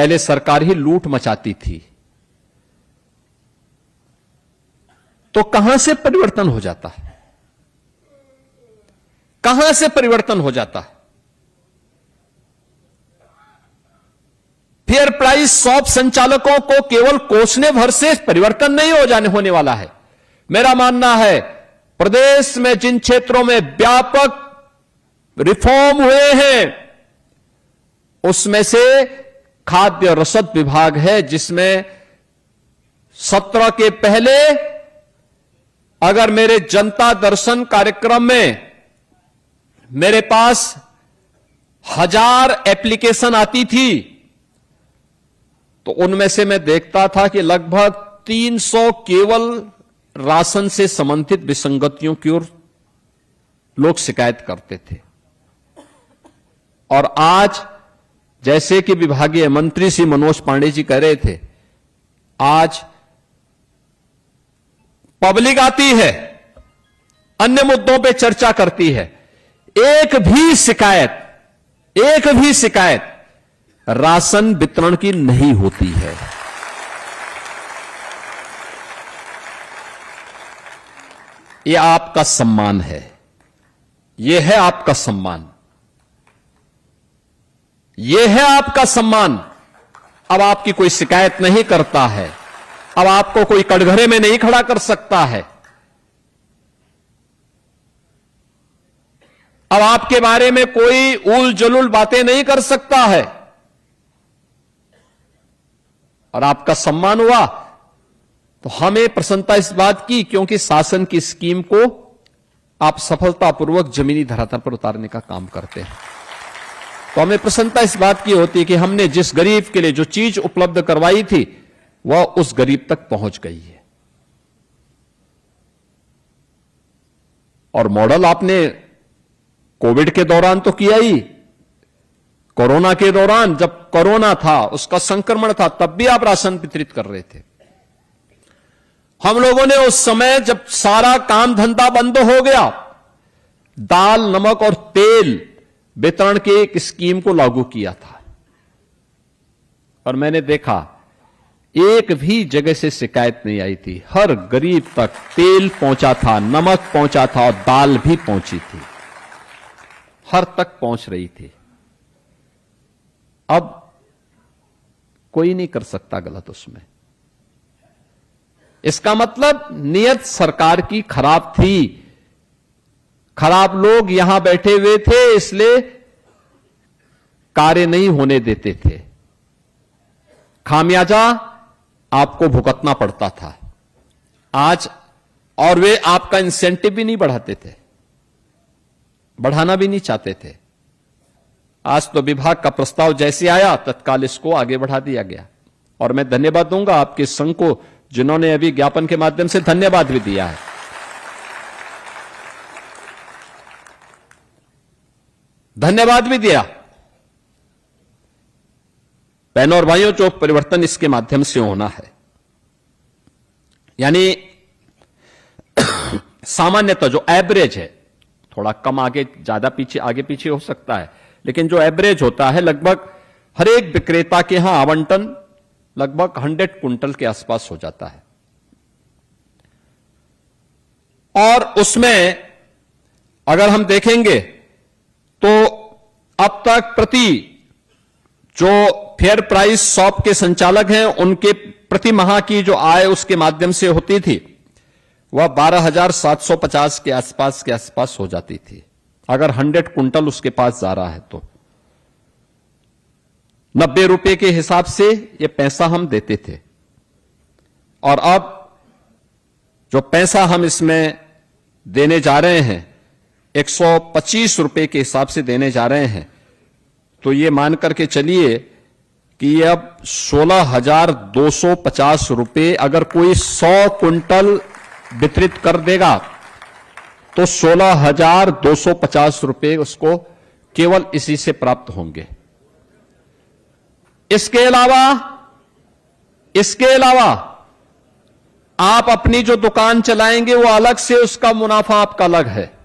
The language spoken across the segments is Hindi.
पहले सरकार ही लूट मचाती थी, तो कहां से परिवर्तन हो जाता है? कहां से परिवर्तन हो जाता है? फेयर प्राइस शॉप संचालकों को केवल कोसने भर से परिवर्तन नहीं होने वाला है। मेरा मानना है प्रदेश में जिन क्षेत्रों में व्यापक रिफॉर्म हुए हैं उसमें से खाद्य रसद विभाग है, जिसमें 17 के पहले अगर मेरे जनता दर्शन कार्यक्रम में मेरे पास 1000 एप्लीकेशन आती थी तो उनमें से मैं देखता था कि लगभग 300 केवल राशन से संबंधित विसंगतियों की ओर लोग शिकायत करते थे। और आज जैसे कि विभागीय मंत्री श्री मनोज पांडे जी कह रहे थे, आज पब्लिक आती है, अन्य मुद्दों पे चर्चा करती है, एक भी शिकायत राशन वितरण की नहीं होती है। यह आपका सम्मान है, यह है आपका सम्मान, यह है आपका सम्मान। अब आपकी कोई शिकायत नहीं करता है, अब आपको कोई कटघरे में नहीं खड़ा कर सकता है, अब आपके बारे में कोई उल जलूल बातें नहीं कर सकता है, और आपका सम्मान हुआ तो हमें प्रसन्नता इस बात की, क्योंकि शासन की स्कीम को आप सफलतापूर्वक जमीनी धरातल पर उतारने का काम करते हैं। तो हमें प्रसन्नता इस बात की होती है कि हमने जिस गरीब के लिए जो चीज उपलब्ध करवाई थी वह उस गरीब तक पहुंच गई है। और मॉडल आपने कोविड के दौरान तो किया ही, कोरोना के दौरान जब कोरोना था, उसका संक्रमण था, तब भी आप राशन वितरित कर रहे थे। हम लोगों ने उस समय जब सारा काम धंधा बंद हो गया, दाल, नमक और तेल वितरण की एक स्कीम को लागू किया था। और मैंने देखा एक भी जगह से शिकायत नहीं आई थी, हर गरीब तक तेल पहुंचा था, नमक पहुंचा था और दाल भी पहुंची थी, हर तक पहुंच रही थी। अब कोई नहीं कर सकता गलत उसमें। इसका मतलब नियत सरकार की खराब थी, खराब लोग यहां बैठे हुए थे, इसलिए कार्य नहीं होने देते थे, खामियाजा आपको भुगतना पड़ता था। आज और वे आपका इंसेंटिव भी नहीं बढ़ाते थे, बढ़ाना भी नहीं चाहते थे। आज तो विभाग का प्रस्ताव जैसे आया तत्काल इसको आगे बढ़ा दिया गया। और मैं धन्यवाद दूंगा आपके संघ को, जिन्होंने अभी ज्ञापन के माध्यम से धन्यवाद भी दिया है। धन्यवाद भी दिया। बहनों और भाइयों, जो परिवर्तन इसके माध्यम से होना है, यानी सामान्यतः जो एवरेज है, थोड़ा कम आगे ज्यादा पीछे आगे पीछे हो सकता है, लेकिन जो एवरेज होता है लगभग हर एक विक्रेता के यहां आवंटन लगभग 100 कुंटल के आसपास हो जाता है। और उसमें अगर हम देखेंगे तो अब तक प्रति जो फेयर प्राइस शॉप के संचालक हैं उनके प्रति माह की जो आय उसके माध्यम से होती थी वह 12,750 के आसपास हो जाती थी। अगर 100 कुंटल उसके पास जा रहा है तो 90 रुपए के हिसाब से ये पैसा हम देते थे। और अब जो पैसा हम इसमें देने जा रहे हैं 125 रुपए के हिसाब से देने जा रहे हैं, तो ये मान करके चलिए कि ये अब 16,250 रुपए, अगर कोई 100 कुंटल वितरित कर देगा तो 16,250 रुपए उसको केवल इसी से प्राप्त होंगे। इसके अलावा आप अपनी जो दुकान चलाएंगे वो अलग से, उसका मुनाफा आपका अलग है।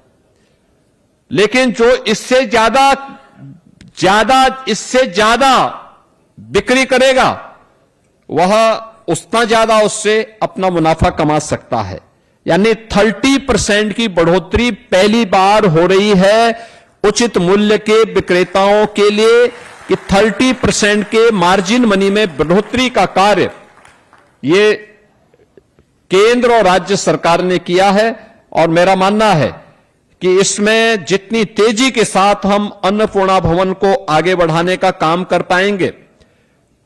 लेकिन जो इससे ज्यादा बिक्री करेगा वह उतना ज्यादा उससे अपना मुनाफा कमा सकता है। यानी 30% की बढ़ोतरी पहली बार हो रही है उचित मूल्य के विक्रेताओं के लिए कि 30% के मार्जिन मनी में बढ़ोतरी का कार्य ये केंद्र और राज्य सरकार ने किया है। और मेरा मानना है कि इसमें जितनी तेजी के साथ हम अन्नपूर्णा भवन को आगे बढ़ाने का काम कर पाएंगे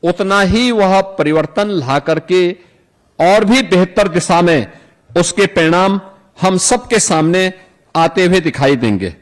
उतना ही वह परिवर्तन ला करके और भी बेहतर दिशा में उसके परिणाम हम सबके सामने आते हुए दिखाई देंगे।